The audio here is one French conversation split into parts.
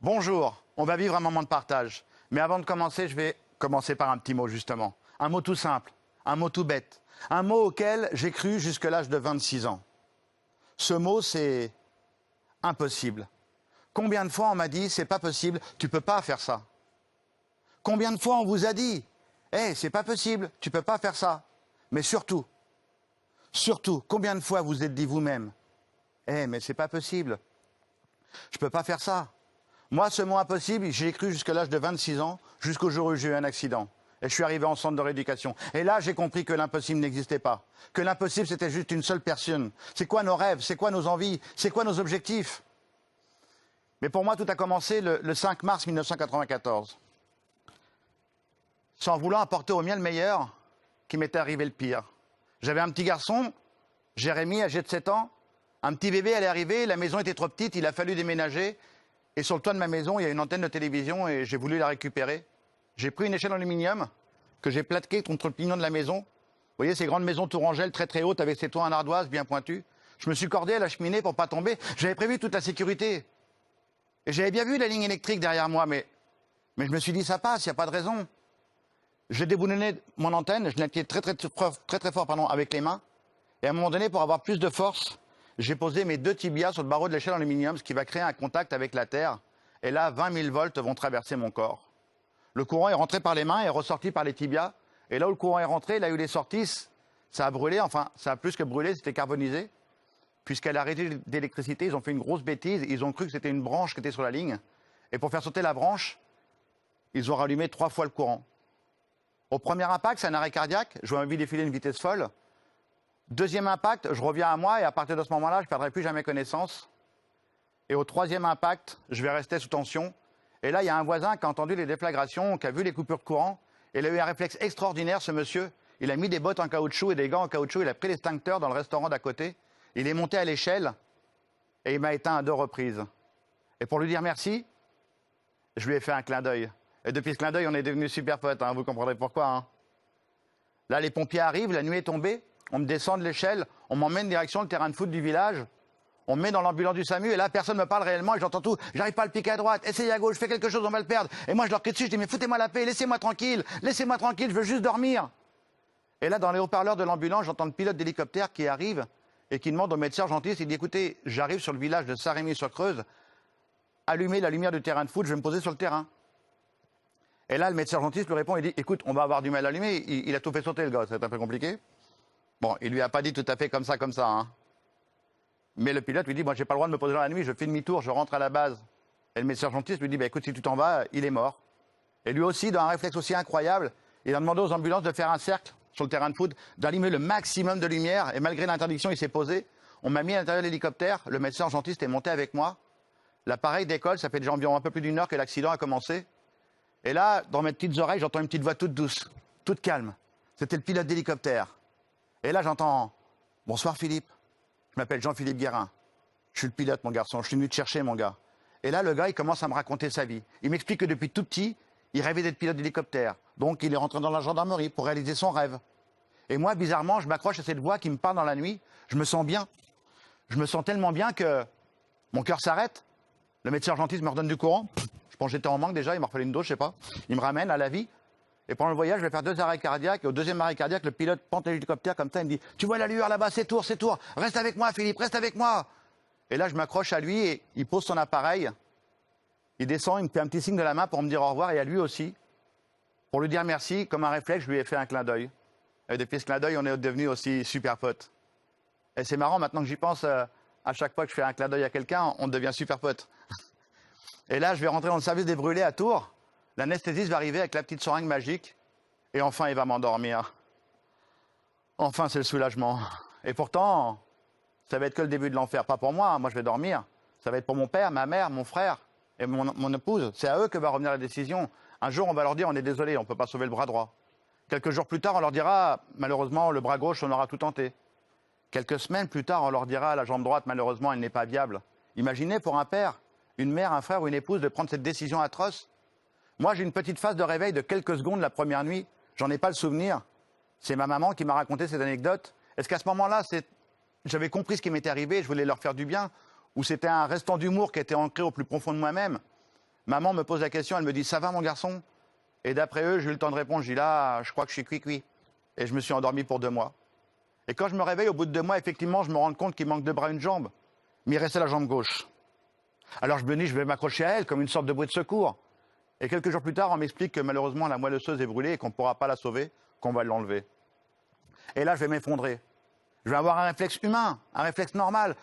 Bonjour, on va vivre un moment de partage. Mais avant de commencer, je vais commencer par un petit mot justement. Un mot tout simple, un mot tout bête. Un mot auquel j'ai cru jusqu'à l'âge de 26 ans. Ce mot, c'est impossible. Combien de fois on m'a dit, c'est pas possible, tu peux pas faire ça. Combien de fois on vous a dit, c'est pas possible, tu peux pas faire ça. Mais surtout, combien de fois vous êtes dit vous-même, mais c'est pas possible, je peux pas faire ça. Moi, ce mot impossible, j'ai cru jusqu'à l'âge de 26 ans, jusqu'au jour où j'ai eu un accident. Et je suis arrivé en centre de rééducation. Et là, j'ai compris que l'impossible n'existait pas. Que l'impossible, c'était juste une seule personne. C'est quoi nos rêves? C'est quoi nos envies? C'est quoi nos objectifs? Mais pour moi, tout a commencé le 5 mars 1994. Sans vouloir apporter au mien le meilleur, qui m'était arrivé le pire. J'avais un petit garçon, Jérémy, âgé de 7 ans. Un petit bébé allait arriver, la maison était trop petite, il a fallu déménager. Et sur le toit de ma maison, il y a une antenne de télévision et j'ai voulu la récupérer. J'ai pris une échelle d'aluminium que j'ai plaquée contre le pignon de la maison. Vous voyez ces grandes maisons tourangelles très très hautes avec ses toits en ardoise bien pointus. Je me suis cordé à la cheminée pour pas tomber. J'avais prévu toute la sécurité. Et j'avais bien vu la ligne électrique derrière moi, mais je me suis dit ça passe, il n'y a pas de raison. J'ai déboulonné mon antenne, je l'ai tiré très fort avec les mains. Et à un moment donné, pour avoir plus de force, j'ai posé mes 2 tibias sur le barreau de l'échelle en aluminium, ce qui va créer un contact avec la terre. Et là, 20 000 volts vont traverser mon corps. Le courant est rentré par les mains et est ressorti par les tibias. Et là où le courant est rentré, là où il est sorti, ça a brûlé. Enfin, ça a plus que brûlé, c'était carbonisé. Puisqu'elle a arrêté d'électricité, ils ont fait une grosse bêtise. Ils ont cru que c'était une branche qui était sur la ligne. Et pour faire sauter la branche, ils ont rallumé 3 fois le courant. Au premier impact, c'est un arrêt cardiaque. Je vois ma vie défiler à une vitesse folle. Deuxième impact, je reviens à moi et à partir de ce moment-là, je ne perdrai plus jamais connaissance. Et au troisième impact, je vais rester sous tension. Et là, il y a un voisin qui a entendu les déflagrations, qui a vu les coupures de courant. Et il a eu un réflexe extraordinaire, ce monsieur. Il a mis des bottes en caoutchouc et des gants en caoutchouc. Il a pris l'extincteur dans le restaurant d'à côté. Il est monté à l'échelle et il m'a éteint à 2 reprises. Et pour lui dire merci, je lui ai fait un clin d'œil. Et depuis ce clin d'œil, on est devenus super potes, vous comprendrez pourquoi. Là, les pompiers arrivent, la nuit est tombée. On me descend de l'échelle, on m'emmène direction le terrain de foot du village. On me met dans l'ambulance du SAMU et là, personne ne me parle réellement et j'entends tout. J'arrive pas à le piquer à droite, essayez à gauche, fais quelque chose, on va le perdre. Et moi, je leur crie dessus, je dis, mais foutez-moi la paix, laissez-moi tranquille, je veux juste dormir. Et là, dans les haut-parleurs de l'ambulance, j'entends le pilote d'hélicoptère qui arrive et qui demande au médecin urgentiste, il dit, écoutez, j'arrive sur le village de Saint-Rémy-sur-Creuse, allumez la lumière du terrain de foot, je vais me poser sur le terrain. Et là, le médecin urgentiste lui répond, il dit, écoute, on va avoir du mal à allumer, il a tout fait sauter le gars, c'est un peu compliqué. Bon, il lui a pas dit tout à fait comme ça. Mais le pilote lui dit, moi j'ai pas le droit de me poser dans la nuit, je fais demi-tour, je rentre à la base. Et le médecin urgentiste lui dit, écoute, si tu t'en vas, il est mort. Et lui aussi, dans un réflexe aussi incroyable, il a demandé aux ambulances de faire un cercle sur le terrain de foot, d'allumer le maximum de lumière. Et malgré l'interdiction, il s'est posé. On m'a mis à l'intérieur de l'hélicoptère, le médecin urgentiste est monté avec moi. L'appareil décolle, ça fait déjà environ un peu plus d'1 heure que l'accident a commencé. Et là, dans mes petites oreilles, j'entends une petite voix toute douce, toute calme. C'était le pilote d'hélicoptère. Et là, j'entends « Bonsoir Philippe, je m'appelle Jean-Philippe Guérin. Je suis le pilote, mon garçon, je suis venu te chercher, mon gars. » Et là, le gars, il commence à me raconter sa vie. Il m'explique que depuis tout petit, il rêvait d'être pilote d'hélicoptère. Donc, il est rentré dans la gendarmerie pour réaliser son rêve. Et moi, bizarrement, je m'accroche à cette voix qui me parle dans la nuit. Je me sens bien. Je me sens tellement bien que mon cœur s'arrête. Le médecin urgentiste me redonne du courant. Je pense que j'étais en manque déjà, il m'a refait une dose, je sais pas. Il me ramène à la vie. Et pendant le voyage, je vais faire 2 arrêts cardiaques. Et au 2e arrêt cardiaque, le pilote pente l'hélicoptère comme ça. Il me dit, tu vois la lueur là-bas, c'est Tours. Reste avec moi, Philippe, reste avec moi. Et là, je m'accroche à lui et il pose son appareil. Il descend, il me fait un petit signe de la main pour me dire au revoir et à lui aussi. Pour lui dire merci, comme un réflexe, je lui ai fait un clin d'œil. Et depuis ce clin d'œil, on est devenus aussi super potes. Et c'est marrant, maintenant que j'y pense, à chaque fois que je fais un clin d'œil à quelqu'un, on devient super potes. Et là, je vais rentrer dans le service des brûlés à Tours. L'anesthésiste va arriver avec la petite seringue magique. Et enfin, il va m'endormir. Enfin, c'est le soulagement. Et pourtant, ça va être que le début de l'enfer. Pas pour moi, moi je vais dormir. Ça va être pour mon père, ma mère, mon frère et mon épouse. C'est à eux que va revenir la décision. Un jour, on va leur dire, on est désolé, on ne peut pas sauver le bras droit. Quelques jours plus tard, on leur dira, malheureusement, le bras gauche, on aura tout tenté. Quelques semaines plus tard, on leur dira, la jambe droite, malheureusement, elle n'est pas viable. Imaginez pour un père, une mère, un frère ou une épouse de prendre cette décision atroce. Moi, j'ai une petite phase de réveil de quelques secondes la première nuit. J'en ai pas le souvenir. C'est ma maman qui m'a raconté cette anecdote. Est-ce qu'à ce moment-là, j'avais compris ce qui m'était arrivé, je voulais leur faire du bien, ou c'était un restant d'humour qui était ancré au plus profond de moi-même? Maman me pose la question, elle me dit « Ça va mon garçon ?» Et d'après eux, j'ai eu le temps de répondre, je dis là, je crois que je suis cuit-cuit. Et je me suis endormi pour 2 mois. Et quand je me réveille au bout de 2 mois, effectivement, je me rends compte qu'il manque 2 bras, une jambe. Mais il restait la jambe gauche. Alors je me dis, je vais m'accrocher à elle comme une sorte de bouée de secours. Et quelques jours plus tard, on m'explique que malheureusement la moelle osseuse est brûlée et qu'on ne pourra pas la sauver, qu'on va l'enlever. Et là, je vais m'effondrer. Je vais avoir un réflexe humain, un réflexe normal.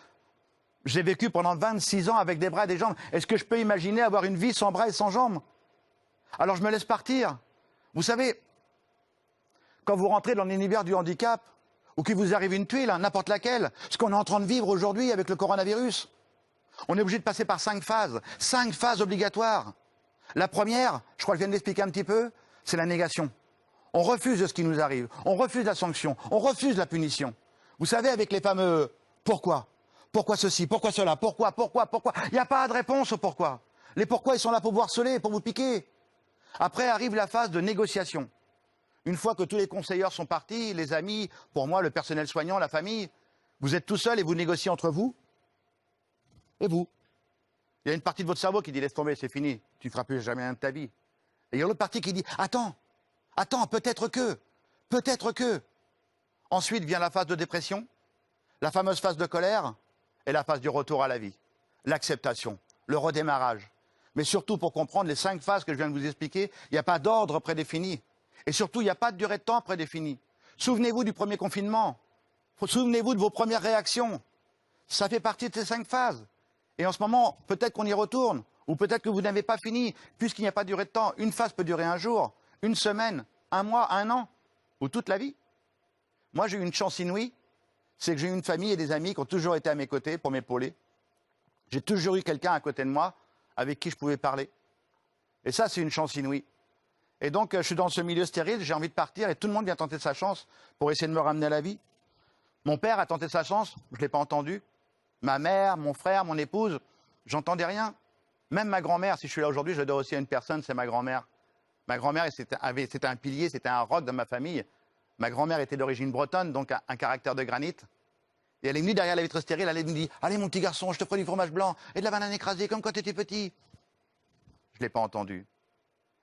J'ai vécu pendant 26 ans avec des bras et des jambes. Est-ce que je peux imaginer avoir une vie sans bras et sans jambes? Alors je me laisse partir. Vous savez, quand vous rentrez dans l'univers du handicap, ou qu'il vous arrive une tuile, n'importe laquelle, ce qu'on est en train de vivre aujourd'hui avec le coronavirus, on est obligé de passer par 5 phases obligatoires. La première, je crois que je viens de l'expliquer un petit peu, c'est la négation. On refuse de ce qui nous arrive, on refuse la sanction, on refuse la punition. Vous savez, avec les fameux « pourquoi ?» Pourquoi ceci? Pourquoi cela? Pourquoi? Il n'y a pas de réponse au pourquoi. Les pourquoi, ils sont là pour vous harceler, pour vous piquer. Après arrive la phase de négociation. Une fois que tous les conseilleurs sont partis, les amis, pour moi, le personnel soignant, la famille, vous êtes tout seul et vous négociez entre vous et vous. Il y a une partie de votre cerveau qui dit « laisse tomber, c'est fini, tu ne feras plus jamais rien de ta vie ». Et il y a l'autre partie qui dit « attends, peut-être que ». Ensuite vient la phase de dépression, la fameuse phase de colère et la phase du retour à la vie. L'acceptation, le redémarrage. Mais surtout, pour comprendre les 5 phases que je viens de vous expliquer, il n'y a pas d'ordre prédéfini. Et surtout, il n'y a pas de durée de temps prédéfinie. Souvenez-vous du premier confinement. Souvenez-vous de vos premières réactions. Ça fait partie de ces 5 phases. Et en ce moment, peut-être qu'on y retourne, ou peut-être que vous n'avez pas fini, puisqu'il n'y a pas de durée de temps. Une phase peut durer 1 jour, 1 semaine, 1 mois, 1 an, ou toute la vie. Moi, j'ai eu une chance inouïe, c'est que j'ai eu une famille et des amis qui ont toujours été à mes côtés pour m'épauler. J'ai toujours eu quelqu'un à côté de moi avec qui je pouvais parler. Et ça, c'est une chance inouïe. Et donc, je suis dans ce milieu stérile, j'ai envie de partir et tout le monde vient tenter sa chance pour essayer de me ramener à la vie. Mon père a tenté sa chance, je ne l'ai pas entendu. Ma mère, mon frère, mon épouse, j'entendais rien. Même ma grand-mère, si je suis là aujourd'hui, je dois aussi à une personne, c'est ma grand-mère. Ma grand-mère, c'était un pilier, c'était un roc dans ma famille. Ma grand-mère était d'origine bretonne, donc un caractère de granit. Et elle est venue derrière la vitre stérile, elle me dit « Allez mon petit garçon, je te ferai du fromage blanc et de la banane écrasée comme quand tu étais petit. » Je ne l'ai pas entendu.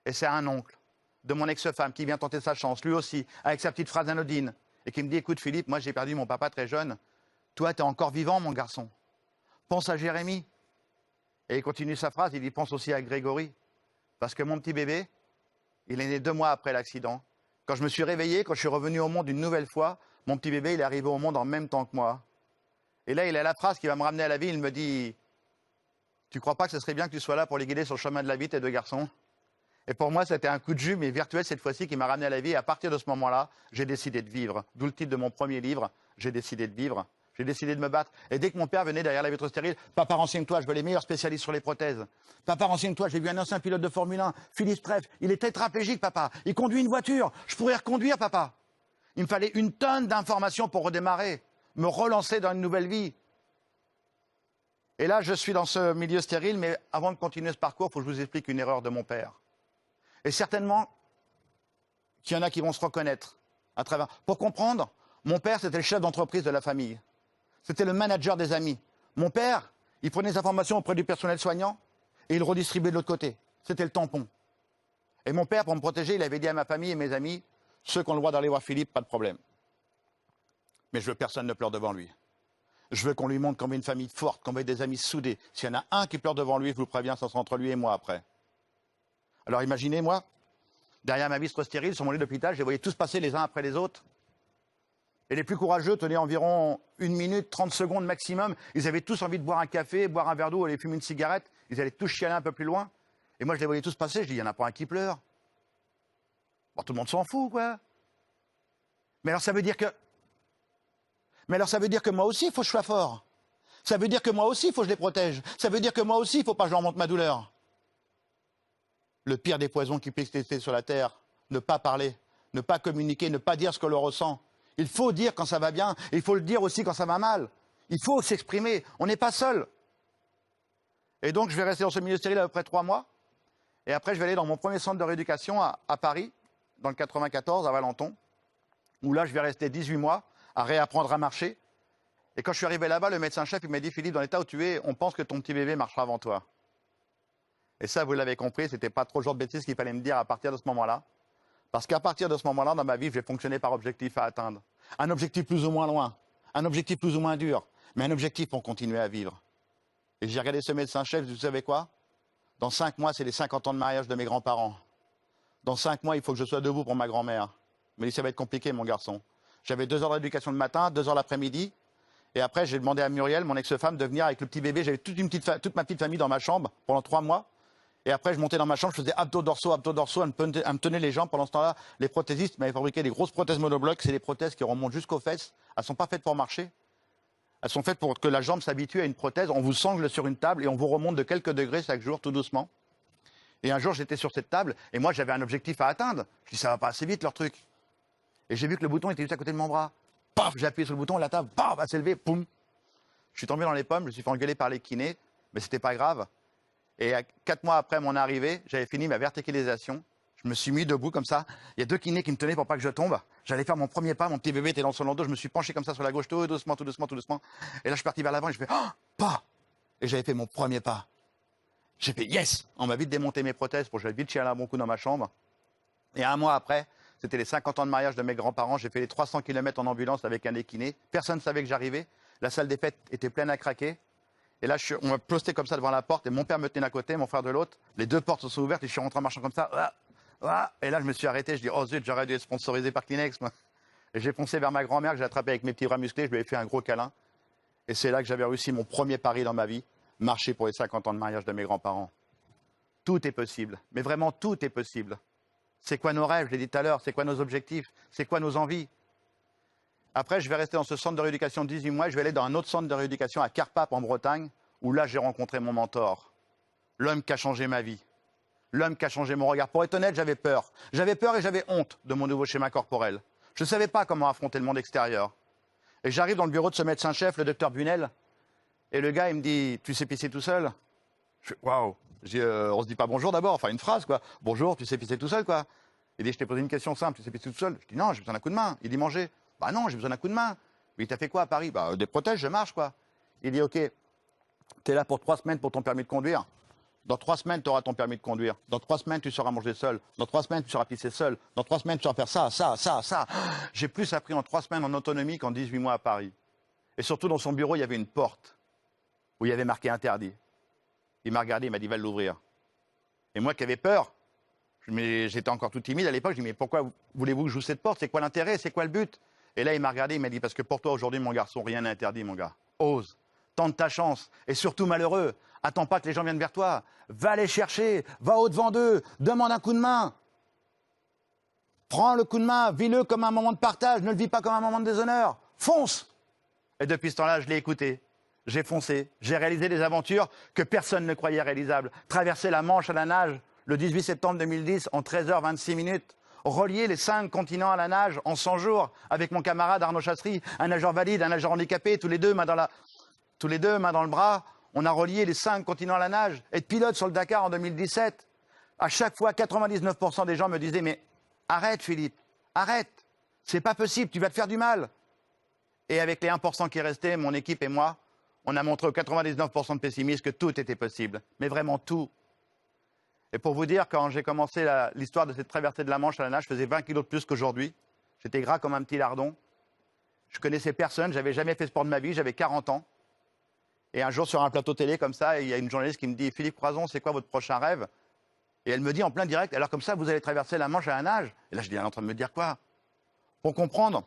Et c'est un oncle de mon ex-femme qui vient tenter sa chance, lui aussi, avec sa petite phrase anodine, et qui me dit « Écoute Philippe, moi j'ai perdu mon papa très jeune. Toi, tu es encore vivant, mon garçon. Pense à Jérémy. » Et il continue sa phrase, il dit « Pense aussi à Grégory. Parce que mon petit bébé, il est né 2 mois après l'accident. Quand je me suis réveillé, quand je suis revenu au monde une nouvelle fois, mon petit bébé, il est arrivé au monde en même temps que moi. » Et là, il a la phrase qui va me ramener à la vie, il me dit « Tu crois pas que ce serait bien que tu sois là pour les guider sur le chemin de la vie, tes 2 garçons ?» Et pour moi, c'était un coup de jus, mais virtuel cette fois-ci, qui m'a ramené à la vie. Et à partir de ce moment-là, j'ai décidé de vivre. D'où le titre de mon premier livre, J'ai décidé de vivre. J'ai décidé de me battre. Et dès que mon père venait derrière la vitre stérile, « Papa, renseigne-toi, je veux les meilleurs spécialistes sur les prothèses. Papa, renseigne-toi, j'ai vu un ancien pilote de Formule 1, Philippe Streff, il est tétraplégique, papa. Il conduit une voiture, je pourrais reconduire, papa. » Il me fallait une tonne d'informations pour redémarrer, me relancer dans une nouvelle vie. Et là, je suis dans ce milieu stérile, mais avant de continuer ce parcours, il faut que je vous explique une erreur de mon père. Et certainement qu'il y en a qui vont se reconnaître à travers. Pour comprendre, mon père, c'était le chef d'entreprise de la famille. C'était le manager des amis. Mon père, il prenait des informations auprès du personnel soignant et il redistribuait de l'autre côté. C'était le tampon. Et mon père, pour me protéger, il avait dit à ma famille et mes amis, ceux qui ont le droit d'aller voir Philippe, pas de problème. Mais je veux que personne ne pleure devant lui. Je veux qu'on lui montre qu'on veut une famille forte, qu'on veut des amis soudés. S'il y en a un qui pleure devant lui, je vous préviens, ça sera entre lui et moi après. Alors imaginez, moi, derrière ma vitre stérile, sur mon lit d'hôpital, je les voyais tous passer les uns après les autres. Et les plus courageux tenaient environ 1 minute, 30 secondes maximum. Ils avaient tous envie de boire un café, boire un verre d'eau, aller fumer une cigarette. Ils allaient tous chialer un peu plus loin. Et moi, je les voyais tous passer. Je dis, il n'y en a pas un qui pleure. Bon, tout le monde s'en fout, quoi. Mais alors, ça veut dire que moi aussi, il faut que je sois fort. Ça veut dire que moi aussi, il faut que je les protège. Ça veut dire que moi aussi, il ne faut pas que je leur montre ma douleur. Le pire des poisons qui puissent exister sur la Terre, ne pas parler, ne pas communiquer, ne pas dire ce que l'on ressent. Il faut dire quand ça va bien, et il faut le dire aussi quand ça va mal. Il faut s'exprimer, on n'est pas seul. Et donc je vais rester dans ce milieu stérile à peu près 3 mois, et après je vais aller dans mon premier centre de rééducation à Paris, dans le 94, à Valenton, où là je vais rester 18 mois à réapprendre à marcher. Et quand je suis arrivé là-bas, le médecin-chef il m'a dit « Philippe, dans l'état où tu es, on pense que ton petit bébé marchera avant toi. » Et ça, vous l'avez compris, c'était pas trop le genre de bêtises qu'il fallait me dire à partir de ce moment-là. Parce qu'à partir de ce moment-là, dans ma vie, j'ai fonctionné par objectif à atteindre. Un objectif plus ou moins loin, un objectif plus ou moins dur, mais un objectif pour continuer à vivre. Et j'ai regardé ce médecin-chef, vous savez quoi? Dans 5 mois, c'est les 50 ans de mariage de mes grands-parents. Dans 5 mois, il faut que je sois debout pour ma grand-mère. Mais ça va être compliqué, mon garçon. J'avais 2 heures d'éducation le matin, 2 heures l'après-midi. Et après, j'ai demandé à Muriel, mon ex-femme, de venir avec le petit bébé. J'avais toute ma petite famille dans ma chambre pendant 3 mois. Et après, je montais dans ma chambre, je faisais abdos-dorsaux. Elle me tenait les jambes. Pendant ce temps-là, les prothésistes m'avaient fabriqué des grosses prothèses monoblocs. C'est des prothèses qui remontent jusqu'aux fesses. Elles ne sont pas faites pour marcher. Elles sont faites pour que la jambe s'habitue à une prothèse. On vous sangle sur une table et on vous remonte de quelques degrés chaque jour, tout doucement. Et un jour, j'étais sur cette table et moi, j'avais un objectif à atteindre. Je dis, ça va pas assez vite, leur truc. Et j'ai vu que le bouton était juste à côté de mon bras. Paf, j'ai appuyé sur le bouton et la table, paf, va s'élever, poum. Je suis tombé dans les pommes, je me suis fait engueuler par les kinés, mais c'était pas grave. Et 4 mois après mon arrivée, j'avais fini ma verticalisation. Je me suis mis debout comme ça. Il y a 2 kinés qui me tenaient pour pas que je tombe. J'allais faire mon premier pas, mon petit bébé était dans son landau. Je me suis penché comme ça sur la gauche, tout doucement, tout doucement, tout doucement. Et là, je suis parti vers l'avant et je fais, oh, pas. Et j'avais fait mon premier pas. J'ai fait yes. On m'a vite démonté mes prothèses pour que j'aille vite chier un bon coup dans ma chambre. Et 1 mois après, c'était les 50 ans de mariage de mes grands-parents. J'ai fait les 300 km en ambulance avec un kiné. Personne ne savait que j'arrivais. La salle des fêtes était pleine à craquer. Et là, on m'a posté comme ça devant la porte et mon père me tenait d'un côté, mon frère de l'autre. Les 2 portes se sont ouvertes et je suis rentré en marchant comme ça. Et là, je me suis arrêté. Je dis, oh zut, j'aurais dû être sponsorisé par Kleenex, moi. Et j'ai foncé vers ma grand-mère que j'ai attrapée avec mes petits bras musclés. Je lui ai fait un gros câlin. Et c'est là que j'avais réussi mon premier pari dans ma vie, marcher pour les 50 ans de mariage de mes grands-parents. Tout est possible. Mais vraiment, tout est possible. C'est quoi nos rêves? Je l'ai dit tout à l'heure. C'est quoi nos objectifs? C'est quoi nos envies? Après, je vais rester dans ce centre de rééducation 18 mois. Je vais aller dans un autre centre de rééducation à Carpape, en Bretagne, où là, j'ai rencontré mon mentor. L'homme qui a changé ma vie. L'homme qui a changé mon regard. Pour être honnête, j'avais peur. J'avais peur et j'avais honte de mon nouveau schéma corporel. Je ne savais pas comment affronter le monde extérieur. Et j'arrive dans le bureau de ce médecin-chef, le docteur Bunel, et le gars, il me dit, tu sais pisser tout seul? Je fais, waouh. On se dit pas bonjour d'abord, enfin une phrase, quoi. Bonjour, tu sais pisser tout seul, quoi. Il dit, je t'ai posé une question simple, tu sais pisser tout seul? Je dis, non, j'ai besoin d'un coup de main. Il dit, manger. Bah non, j'ai besoin d'un coup de main. Mais t'as fait quoi à Paris? Bah des prothèses, je marche, quoi. Il dit, ok, t'es là pour 3 semaines pour ton permis de conduire. Dans 3 semaines, tu auras ton permis de conduire. Dans 3 semaines, tu sauras manger seul. Dans 3 semaines, tu sauras pisser seul. Dans 3 semaines, tu sauras faire ça. J'ai plus appris en 3 semaines en autonomie qu'en 18 mois à Paris. Et surtout, dans son bureau, il y avait une porte où il y avait marqué interdit. Il m'a regardé, il m'a dit, va l'ouvrir. Et moi qui avais peur, j'étais encore tout timide à l'époque, je dis, mais pourquoi voulez-vous que j'ouvre cette porte? C'est quoi l'intérêt? C'est quoi le but? Et là, il m'a regardé, il m'a dit, parce que pour toi, aujourd'hui, mon garçon, rien n'est interdit, mon gars. Ose. Tente ta chance. Et surtout, malheureux, attends pas que les gens viennent vers toi. Va les chercher, va au-devant d'eux, demande un coup de main. Prends le coup de main, vis-le comme un moment de partage, ne le vis pas comme un moment de déshonneur. Fonce! Et depuis ce temps-là, je l'ai écouté. J'ai foncé. J'ai réalisé des aventures que personne ne croyait réalisables. Traverser la Manche à la nage le 18 septembre 2010 en 13h26 minutes. Relier les 5 continents à la nage en 100 jours avec mon camarade Arnaud Chasserie, un nageur valide, un nageur handicapé, tous les deux main dans le bras. On a relié les 5 continents à la nage. Être pilote sur le Dakar en 2017. À chaque fois, 99% des gens me disaient, mais arrête Philippe, arrête. C'est pas possible, tu vas te faire du mal. Et avec les 1% qui restaient, mon équipe et moi, on a montré aux 99% de pessimistes que tout était possible. Mais vraiment tout. Et pour vous dire, quand j'ai commencé l'histoire de cette traversée de la Manche à la nage, je faisais 20 kilos de plus qu'aujourd'hui. J'étais gras comme un petit lardon. Je connaissais personne, j'avais jamais fait sport de ma vie, j'avais 40 ans. Et un jour, sur un plateau télé comme ça, il y a une journaliste qui me dit, Philippe Croizon, c'est quoi votre prochain rêve? Et elle me dit en plein direct, alors comme ça, vous allez traverser la Manche à la nage? Et là, je dis, elle est en train de me dire quoi? Pour comprendre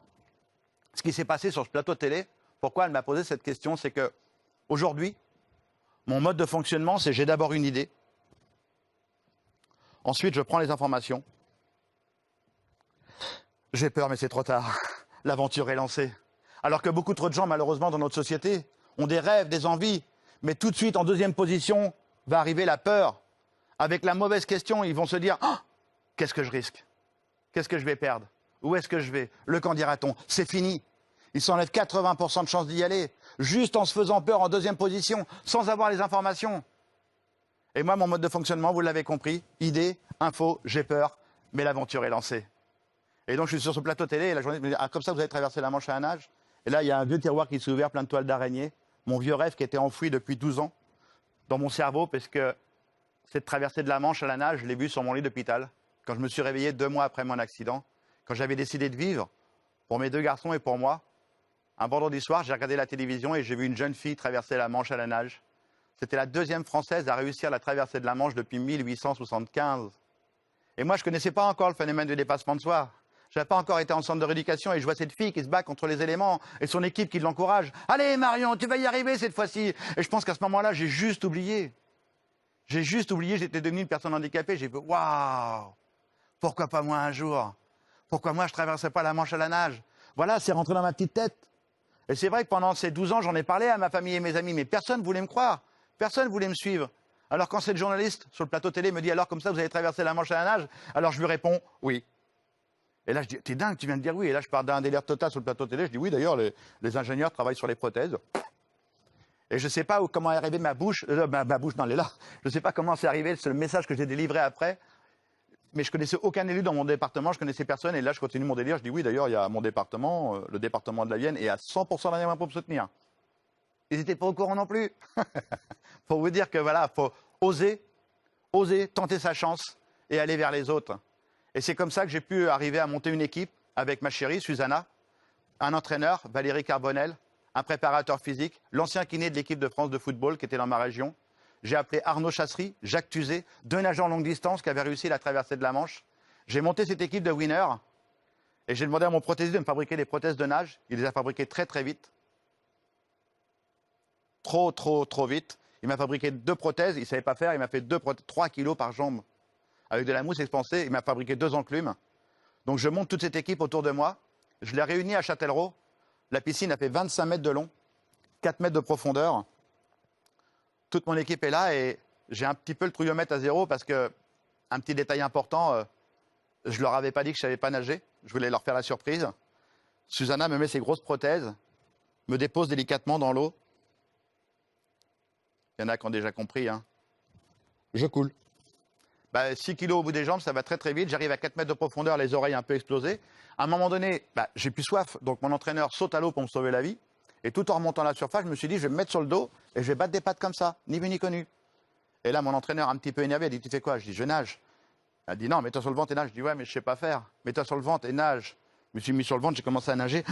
ce qui s'est passé sur ce plateau télé, pourquoi elle m'a posé cette question, c'est que aujourd'hui, mon mode de fonctionnement, c'est j'ai d'abord une idée. Ensuite, je prends les informations. J'ai peur, mais c'est trop tard. L'aventure est lancée. Alors que beaucoup trop de gens, malheureusement, dans notre société, ont des rêves, des envies. Mais tout de suite, en deuxième position, va arriver la peur. Avec la mauvaise question, ils vont se dire oh, « Qu'est-ce que je risque? Qu'est-ce que je vais perdre? Où est-ce que je vais? Le qu'en dira-t-on? C'est fini. » Ils s'enlèvent 80% de chances d'y aller, juste en se faisant peur en deuxième position, sans avoir les informations. Et moi, mon mode de fonctionnement, vous l'avez compris, idée, info, j'ai peur, mais l'aventure est lancée. Et donc, je suis sur ce plateau télé, et la journée, je me dis, ah, comme ça, vous avez traversé la Manche à la nage. Et là, il y a un vieux tiroir qui s'est ouvert, plein de toiles d'araignée. Mon vieux rêve qui était enfoui depuis 12 ans dans mon cerveau, parce que cette traversée de la Manche à la nage, je l'ai vue sur mon lit d'hôpital, quand je me suis réveillé 2 mois après mon accident, quand j'avais décidé de vivre pour mes 2 garçons et pour moi. Un vendredi soir, j'ai regardé la télévision et j'ai vu une jeune fille traverser la Manche à la nage. C'était la 2e Française à réussir la traversée de la Manche depuis 1875. Et moi, je ne connaissais pas encore le phénomène du dépassement de soi. Je n'avais pas encore été en centre de rééducation et je vois cette fille qui se bat contre les éléments et son équipe qui l'encourage. Allez Marion, tu vas y arriver cette fois-ci. Et je pense qu'à ce moment-là, j'ai juste oublié. J'ai juste oublié, j'étais devenu une personne handicapée. J'ai fait waouh, pourquoi pas moi un jour? Pourquoi moi je ne traverserais pas la Manche à la nage? Voilà, c'est rentré dans ma petite tête. Et c'est vrai que pendant ces 12 ans, j'en ai parlé à ma famille et mes amis, mais personne ne voulait me croire. Personne ne voulait me suivre. Alors quand cette journaliste sur le plateau télé me dit alors comme ça vous avez traversé la Manche à la nage, alors je lui réponds oui. Et là je dis t'es dingue, tu viens de dire oui. Et là je pars d'un délire total sur le plateau télé, je dis oui d'ailleurs les ingénieurs travaillent sur les prothèses. Et je ne sais pas comment est arrivée ma bouche, ma bouche non elle est là. Je ne sais pas comment c'est arrivé, c'est le message que j'ai délivré après. Mais je connaissais aucun élu dans mon département, je connaissais personne. Et là je continue mon délire, je dis oui d'ailleurs il y a mon département, le département de la Vienne, et à 100% d'engagement pour me soutenir. Ils n'étaient pas au courant non plus. Pour vous dire que voilà, faut oser, tenter sa chance et aller vers les autres. Et c'est comme ça que j'ai pu arriver à monter une équipe avec ma chérie, Susanna, un entraîneur, Valérie Carbonel, un préparateur physique, l'ancien kiné de l'équipe de France de football qui était dans ma région. J'ai appelé Arnaud Chassery, Jacques Tuzet, 2 nageurs longue distance qui avaient réussi la traversée de la Manche. J'ai monté cette équipe de winners et j'ai demandé à mon prothésiste de me fabriquer des prothèses de nage. Il les a fabriquées très très vite. Trop vite. Il m'a fabriqué 2 prothèses, il ne savait pas faire, il m'a fait 3 kilos par jambe. Avec de la mousse expansée, il m'a fabriqué 2 enclumes. Donc je monte toute cette équipe autour de moi. Je l'ai réunie à Châtellerault. La piscine a fait 25 mètres de long, 4 mètres de profondeur. Toute mon équipe est là et j'ai un petit peu le trouillomètre à zéro parce que, un petit détail important, je leur avais pas dit que je ne savais pas nager. Je voulais leur faire la surprise. Susanna me met ses grosses prothèses, me dépose délicatement dans l'eau. Il y en a qui ont déjà compris, hein. Je coule. 6 kilos au bout des jambes, ça va très très vite. J'arrive à 4 mètres de profondeur, les oreilles un peu explosées. À un moment donné, j'ai plus soif, donc mon entraîneur saute à l'eau pour me sauver la vie. Et tout en remontant à la surface, je me suis dit, je vais me mettre sur le dos et je vais battre des pattes comme ça, ni vu ni connu. Et là, mon entraîneur, un petit peu énervé, a dit, tu fais quoi? Je dis, je nage. Elle dit, non, mets-toi sur le ventre et nage. Je dis, ouais, mais je sais pas faire. Mets-toi sur le ventre et nage. Je me suis mis sur le ventre, j'ai commencé à nager.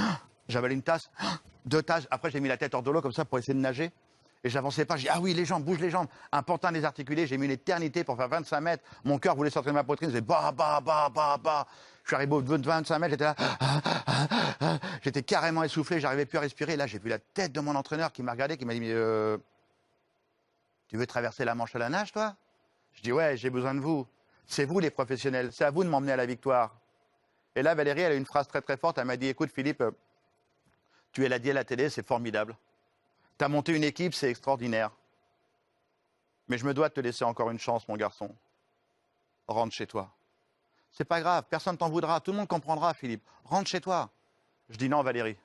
J'avale une tasse, 2 tasses. Après, j'ai mis la tête hors de l'eau comme ça pour essayer de nager. Et j'avançais pas, je dis, ah oui, les jambes, bouge les jambes. Un pantin désarticulé, j'ai mis une éternité pour faire 25 mètres. Mon cœur voulait sortir de ma poitrine, je faisais bah. Je suis arrivé au bout de 25 mètres, j'étais là, j'étais carrément essoufflé, j'arrivais plus à respirer. Là, j'ai vu la tête de mon entraîneur qui m'a regardé, qui m'a dit, mais tu veux traverser la Manche à la nage, toi? Je dis, ouais, j'ai besoin de vous. C'est vous les professionnels, c'est à vous de m'emmener à la victoire. Et là, Valérie, elle a une phrase très très forte, elle m'a dit, écoute Philippe, tu es la dit à la télé, c'est formidable. Tu as monté une équipe, c'est extraordinaire. Mais je me dois de te laisser encore une chance, mon garçon. Rentre chez toi. C'est pas grave, personne t'en voudra, tout le monde comprendra, Philippe. Rentre chez toi. Je dis non, Valérie.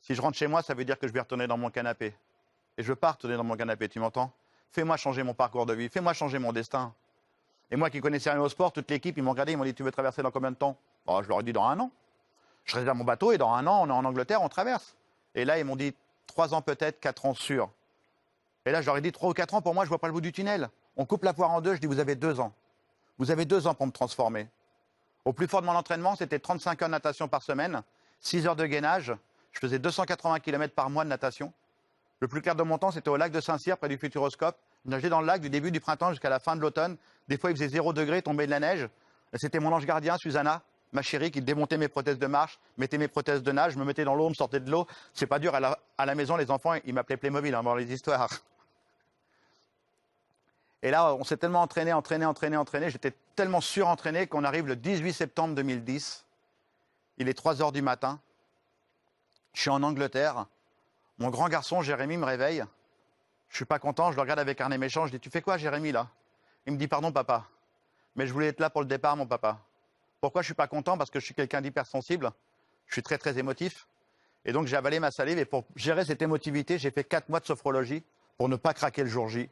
Si je rentre chez moi, ça veut dire que je vais retourner dans mon canapé. Et je veux pas retourner dans mon canapé, tu m'entends? Fais-moi changer mon parcours de vie, fais-moi changer mon destin. Et moi qui connaissais rien au sport, toute l'équipe, ils m'ont regardé, ils m'ont dit, tu veux traverser dans combien de temps? Oh, je leur ai dit, dans 1 an. Je réserve mon bateau et dans 1 an, on est en Angleterre, on traverse. Et là, ils m'ont dit, 3 ans peut-être, 4 ans sûr. Et là, je leur ai dit 3 ou 4 ans, pour moi, je ne vois pas le bout du tunnel. On coupe la poire en 2, je dis, vous avez 2 ans. Vous avez 2 ans pour me transformer. Au plus fort de mon entraînement, c'était 35 heures de natation par semaine, 6 heures de gainage. Je faisais 280 km par mois de natation. Le plus clair de mon temps, c'était au lac de Saint-Cyr, près du Futuroscope. Je nageais dans le lac du début du printemps jusqu'à la fin de l'automne. Des fois, il faisait 0 degré, tombait de la neige. C'était mon ange gardien, Susanna, ma chérie, qui démontait mes prothèses de marche, mettait mes prothèses de nage, me mettait dans l'eau, me sortait de l'eau. C'est pas dur, à la maison, les enfants, ils m'appelaient Playmobil, hein, dans les histoires. Et là, on s'est tellement entraîné, j'étais tellement surentraîné qu'on arrive le 18 septembre 2010. Il est 3 heures du matin. Je suis en Angleterre. Mon grand garçon, Jérémy, me réveille. Je suis pas content, je le regarde avec un nez méchant. Je dis, tu fais quoi, Jérémy, là? Il me dit, pardon, papa. Mais je voulais être là pour le départ, mon papa. Pourquoi je suis pas content? Parce que je suis quelqu'un d'hypersensible. Je suis très, très émotif. Et donc, j'ai avalé ma salive. Et pour gérer cette émotivité, j'ai fait 4 mois de sophrologie pour ne pas craquer le jour J.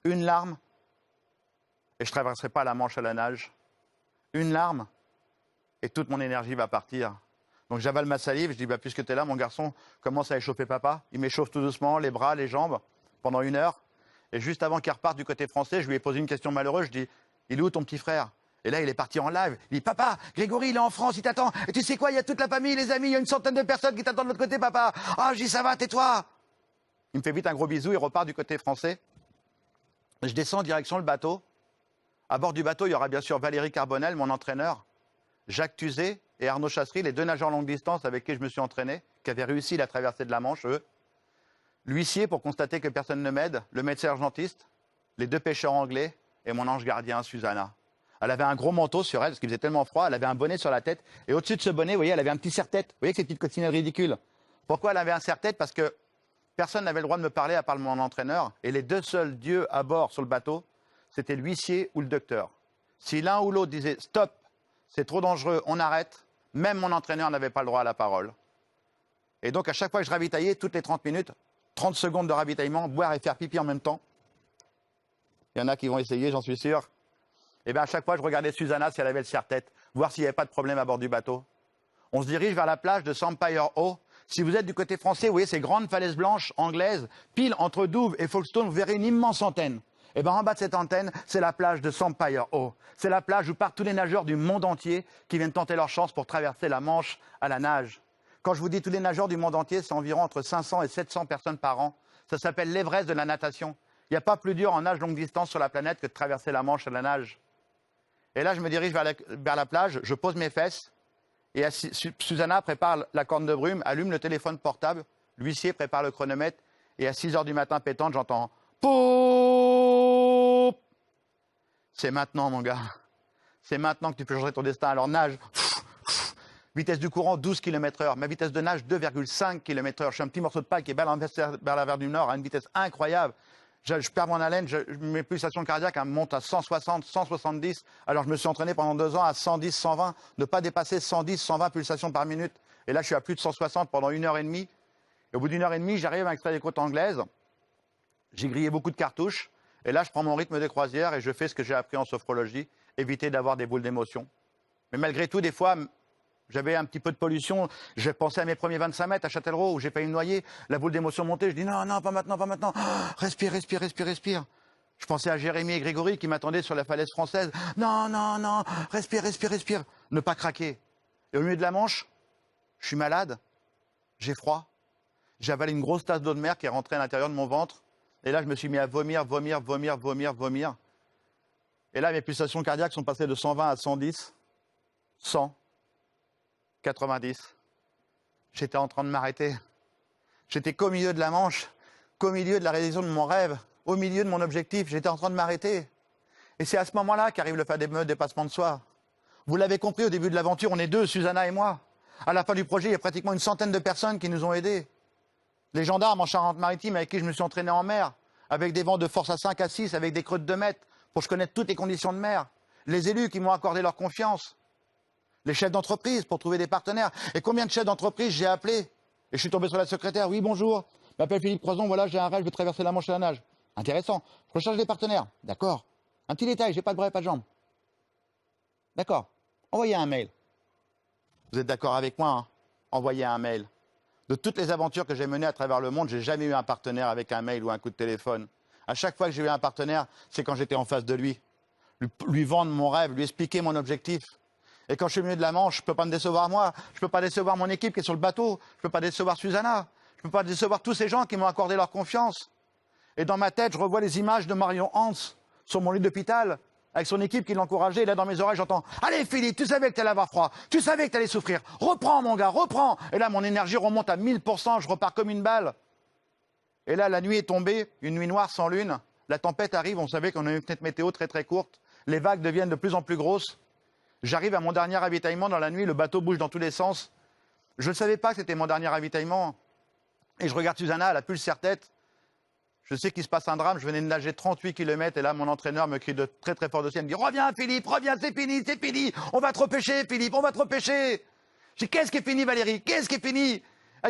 Une larme, et je ne traverserai pas la Manche à la nage. Une larme, et toute mon énergie va partir. Donc j'avale ma salive, je dis, puisque tu es là, mon garçon, commence à échauffer papa. Il m'échauffe tout doucement, les bras, les jambes, pendant 1 heure. Et juste avant qu'il reparte du côté français, je lui ai posé une question malheureuse. Je dis, il est où ton petit frère? Et là, il est parti en live. Il dit, papa, Grégory, il est en France, il t'attend. Et tu sais quoi, il y a toute la famille, les amis, il y a une centaine de personnes qui t'attendent de l'autre côté, papa. Ah, je dis, ça va, tais-toi. Il me fait vite un gros bisou, il repart du côté français. Je descends en direction le bateau. À bord du bateau, il y aura bien sûr Valérie Carbonel, mon entraîneur, Jacques Tuzet et Arnaud Chassery, les deux nageurs longue distance avec qui je me suis entraîné, qui avaient réussi la traversée de la Manche, eux. L'huissier pour constater que personne ne m'aide, le médecin urgentiste, les deux pêcheurs anglais et mon ange gardien, Susanna. Elle avait un gros manteau sur elle, parce qu'il faisait tellement froid, elle avait un bonnet sur la tête, et au-dessus de ce bonnet, vous voyez, elle avait un petit serre-tête. Vous voyez que ces petites coccinelles ridicules. Pourquoi elle avait un serre-tête? Parce que personne n'avait le droit de me parler à part mon entraîneur, et les deux seuls dieux à bord sur le bateau, c'était l'huissier ou le docteur. Si l'un ou l'autre disait « stop, c'est trop dangereux, on arrête », même mon entraîneur n'avait pas le droit à la parole. Et donc à chaque fois que je ravitaillais, toutes les 30 minutes, 30 secondes de ravitaillement, boire et faire pipi en même temps. Il y en a qui vont essayer, j'en suis sûr. Et bien à chaque fois, je regardais Susanna si elle avait le serre-tête, voir s'il n'y avait pas de problème à bord du bateau. On se dirige vers la plage de Sampire Howe. Si vous êtes du côté français, vous voyez ces grandes falaises blanches anglaises, pile entre Douve et Folkestone, vous verrez une immense antenne. Et bien en bas de cette antenne, c'est la plage de Sampire Howe. C'est la plage où partent tous les nageurs du monde entier qui viennent tenter leur chance pour traverser la Manche à la nage. Quand je vous dis tous les nageurs du monde entier, c'est environ entre 500 et 700 personnes par an. Ça s'appelle l'Everest de la natation. Il n'y a pas plus dur en nage longue distance sur la planète que de traverser la Manche à la nage. Et là, je me dirige vers la plage, je pose mes fesses, et Susanna prépare la corne de brume, allume le téléphone portable, l'huissier prépare le chronomètre, et à 6 h du matin pétante, j'entends « Pouuuup !» C'est maintenant, mon gars. C'est maintenant que tu peux changer ton destin. Alors nage. Vitesse du courant, 12 km/h. Ma vitesse de nage, 2,5 km/h. Je suis un petit morceau de paille qui est vers la mer du Nord à une vitesse incroyable. Je perds mon haleine, mes pulsations cardiaques montent à 160, 170. Alors je me suis entraîné pendant 2 ans à 110, 120. Ne pas dépasser 110, 120 pulsations par minute. Et là, je suis à plus de 160 pendant 1h30. Et au bout d'1h30, j'arrive à extraire les côtes anglaises. J'ai grillé beaucoup de cartouches. Et là, je prends mon rythme des croisières et je fais ce que j'ai appris en sophrologie, éviter d'avoir des boules d'émotion. Mais malgré tout, des fois, j'avais un petit peu de pollution. Je pensais à mes premiers 25 mètres à Châtellerault où j'ai failli me noyer. La boule d'émotion montait. Je dis non, non, pas maintenant, pas maintenant. Respire, respire, respire, respire. Je pensais à Jérémy et Grégory qui m'attendaient sur la falaise française. Non, non, non, respire, respire, respire. Ne pas craquer. Et au milieu de la Manche, je suis malade. J'ai froid. J'ai avalé une grosse tasse d'eau de mer qui est rentrée à l'intérieur de mon ventre. Et là, je me suis mis à vomir, vomir, vomir, vomir, vomir. Et là, mes pulsations cardiaques sont passées de 120 à 110, 100, 90. J'étais en train de m'arrêter. J'étais qu'au milieu de la Manche, qu'au milieu de la réalisation de mon rêve, au milieu de mon objectif. J'étais en train de m'arrêter. Et c'est à ce moment-là qu'arrive le fameux dépassement de soi. Vous l'avez compris, au début de l'aventure, on est deux, Susanna et moi. À la fin du projet, il y a pratiquement une centaine de personnes qui nous ont aidés. Les gendarmes en Charente-Maritime avec qui je me suis entraîné en mer, avec des vents de force à 5 à 6, avec des creux de 2 mètres, pour que je connaisse toutes les conditions de mer. Les élus qui m'ont accordé leur confiance. Les chefs d'entreprise pour trouver des partenaires. Et combien de chefs d'entreprise j'ai appelé? Et je suis tombé sur la secrétaire. Oui, bonjour. Je m'appelle Philippe Croison, voilà, j'ai un rêve, je veux traverser la Manche à la nage. Intéressant. Je recherche des partenaires. D'accord. Un petit détail, j'ai pas de bras et pas de jambes. D'accord. Envoyez un mail. Vous êtes d'accord avec moi, hein? Envoyez un mail. De toutes les aventures que j'ai menées à travers le monde, j'ai jamais eu un partenaire avec un mail ou un coup de téléphone. À chaque fois que j'ai eu un partenaire, c'est quand j'étais en face de lui. Lui vendre mon rêve, lui expliquer mon objectif. Et quand je suis au milieu de la Manche, je ne peux pas me décevoir moi, je ne peux pas décevoir mon équipe qui est sur le bateau, je ne peux pas décevoir Susanna, je ne peux pas décevoir tous ces gens qui m'ont accordé leur confiance. Et dans ma tête, je revois les images de Marion Hans sur mon lit d'hôpital, avec son équipe qui l'encourageait. Et là, dans mes oreilles, j'entends « Allez Philippe, tu savais que tu allais avoir froid, tu savais que tu allais souffrir, reprends mon gars, reprends !» Et là, mon énergie remonte à 1000%, je repars comme une balle. Et là, la nuit est tombée, une nuit noire sans lune, la tempête arrive, on savait qu'on a une fenêtre météo très très courte, les vagues deviennent de plus en plus grosses. J'arrive à mon dernier ravitaillement dans la nuit, le bateau bouge dans tous les sens. Je ne savais pas que c'était mon dernier ravitaillement. Et je regarde Susanna, elle a plus le serre-tête. Je sais qu'il se passe un drame, je venais de nager 38 km et là, mon entraîneur me crie de très très fort de ciel, il me dit « Reviens Philippe, reviens, c'est fini, on va te repêcher Philippe, on va te repêcher !» Je dis « Qu'est-ce qui est fini Valérie, qu'est-ce qui est fini ?»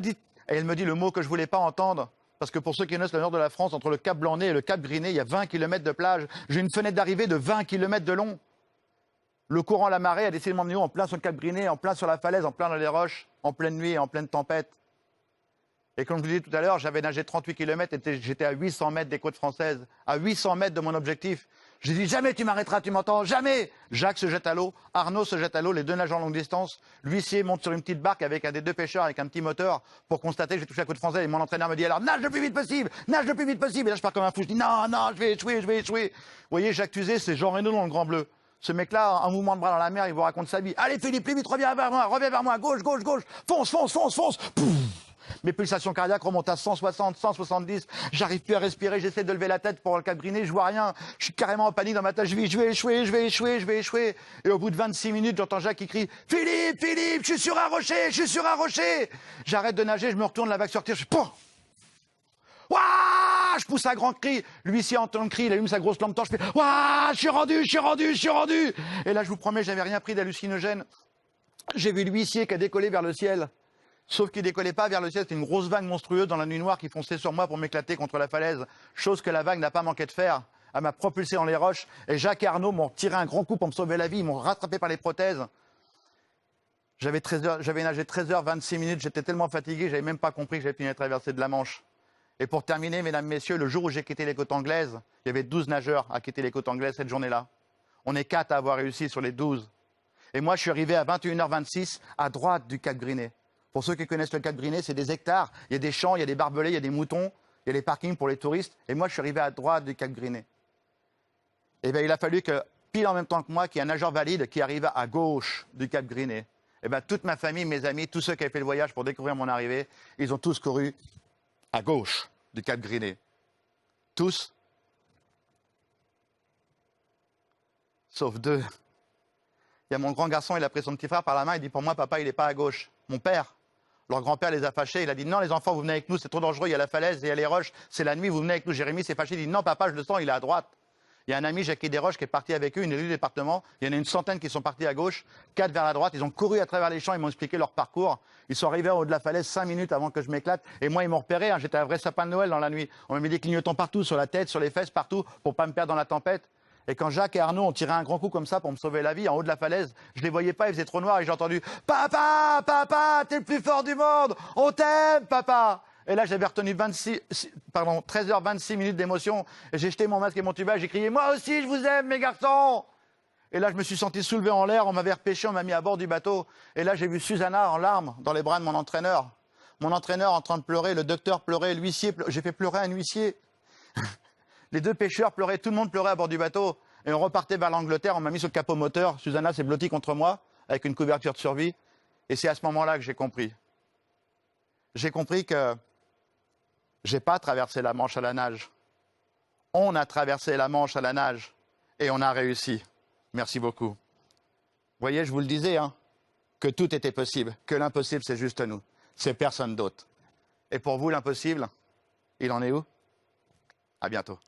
Et elle me dit le mot que je ne voulais pas entendre. Parce que pour ceux qui connaissent le nord de la France, entre le Cap Blanc-Nez et le Cap Griné, il y a 20 km de plage. J'ai une fenêtre d'arrivée de 20 km de long. Le courant, la marée a décidé de m'emmener en plein sur le Cap Griné, en plein sur la falaise, en plein dans les roches, en pleine nuit et en pleine tempête. Et comme je vous disais tout à l'heure, j'avais nagé 38 km et j'étais à 800 mètres des côtes françaises, à 800 mètres de mon objectif. J'ai dit, jamais tu m'arrêteras, tu m'entends, jamais. Jacques se jette à l'eau, Arnaud se jette à l'eau, les deux nageurs longue distance. L'huissier monte sur une petite barque avec un des deux pêcheurs avec un petit moteur pour constater que j'ai touché la côte française. Et mon entraîneur me dit, alors nage le plus vite possible, nage le plus vite possible. Et là, je pars comme un fou, je dis, non, non, je vais échouer, je vais échouer. Vous voyez, Jacques Tuzet, c'est Jean Reno dans le Grand Bleu. Ce mec-là, un mouvement de bras dans la mer, il vous raconte sa vie. Allez Philippe, plus vite, reviens vers moi, gauche, gauche, gauche, fonce, fonce, fonce, fonce. Pouf. Mes pulsations cardiaques remontent à 160, 170. J'arrive plus à respirer, j'essaie de lever la tête pour le Cap Griné, je vois rien. Je suis carrément en panique dans ma tête, je vais échouer, je vais échouer, je vais échouer. Et au bout de 26 minutes, j'entends Jacques qui crie, Philippe, Philippe, je suis sur un rocher, je suis sur un rocher. J'arrête de nager, je me retourne, la vague sur tire, je fais, pouah. Ouah, je pousse un grand cri. L'huissier entend le cri, il allume sa grosse lampe torche, je fais, ouah, je suis rendu, je suis rendu, je suis rendu. Et là, je vous promets, j'avais rien pris d'hallucinogène. J'ai vu l'huissier qui a décollé vers le ciel. Sauf qu'il décollait pas vers le ciel, c'était une grosse vague monstrueuse dans la nuit noire qui fonçait sur moi pour m'éclater contre la falaise. Chose que la vague n'a pas manqué de faire. Elle m'a propulsé dans les roches. Et Jacques et Arnaud m'ont tiré un grand coup pour me sauver la vie. Ils m'ont rattrapé par les prothèses. J'avais nagé 13h26 minutes. J'étais tellement fatigué, j'avais même pas compris que j'avais fini la traversée de la Manche. Et pour terminer, mesdames, messieurs, le jour où j'ai quitté les côtes anglaises, il y avait 12 nageurs à quitter les côtes anglaises cette journée-là. On est 4 à avoir réussi sur les 12. Et moi, je suis arrivé à 21h26 à droite du Cap Griné. Pour ceux qui connaissent le Cap Griné, c'est des hectares. Il y a des champs, il y a des barbelés, il y a des moutons, il y a des parkings pour les touristes. Et moi, je suis arrivé à droite du Cap Griné. Et bien, il a fallu que, pile en même temps que moi, qu'il y ait un nageur valide qui arrive à gauche du Cap Griné. Et bien, toute ma famille, mes amis, tous ceux qui avaient fait le voyage pour découvrir mon arrivée, ils ont tous couru à gauche du Cap Griné. Tous. Sauf deux. Il y a mon grand garçon, il a pris son petit frère par la main, il dit, pour moi, papa, il n'est pas à gauche. Mon père, leur grand-père les a fâchés, il a dit, non, les enfants, vous venez avec nous, c'est trop dangereux, il y a la falaise, il y a les roches, c'est la nuit, vous venez avec nous. Jérémy s'est fâché, il dit, non, papa, je le sens, il est à droite. Il y a un ami, Jacques Desroches, qui est parti avec eux, une élue du département. Il y en a une centaine qui sont partis à gauche, 4 vers la droite. Ils ont couru à travers les champs, ils m'ont expliqué leur parcours. Ils sont arrivés au haut de la falaise 5 minutes avant que je m'éclate. Et moi, ils m'ont repéré, hein, j'étais un vrai sapin de Noël dans la nuit. On m'a mis des clignotants partout, sur la tête, sur les fesses, partout, pour pas me perdre dans la tempête. Et quand Jacques et Arnaud ont tiré un grand coup comme ça pour me sauver la vie, en haut de la falaise, je les voyais pas, il faisait trop noir et j'ai entendu « Papa, papa, t'es le plus fort du monde, on t'aime, papa !» Et là, j'avais retenu 13h26 minutes d'émotion et j'ai jeté mon masque et mon tuba, j'ai crié « Moi aussi, je vous aime, mes garçons !» Et là, je me suis senti soulevé en l'air, on m'avait repêché, on m'a mis à bord du bateau. Et là, j'ai vu Susanna en larmes dans les bras de mon entraîneur. Mon entraîneur en train de pleurer, le docteur pleurait, l'huissier pleurait. J'ai fait pleurer un huissier. Les deux pêcheurs pleuraient, tout le monde pleurait à bord du bateau. Et on repartait vers l'Angleterre, on m'a mis sur le capot moteur. Susanna s'est blottie contre moi, avec une couverture de survie. Et c'est à ce moment-là que j'ai compris. J'ai compris que j'ai pas traversé la Manche à la nage. On a traversé la Manche à la nage. Et on a réussi. Merci beaucoup. Vous voyez, je vous le disais, hein, que tout était possible, que l'impossible, c'est juste nous. C'est personne d'autre. Et pour vous, l'impossible, il en est où? À bientôt.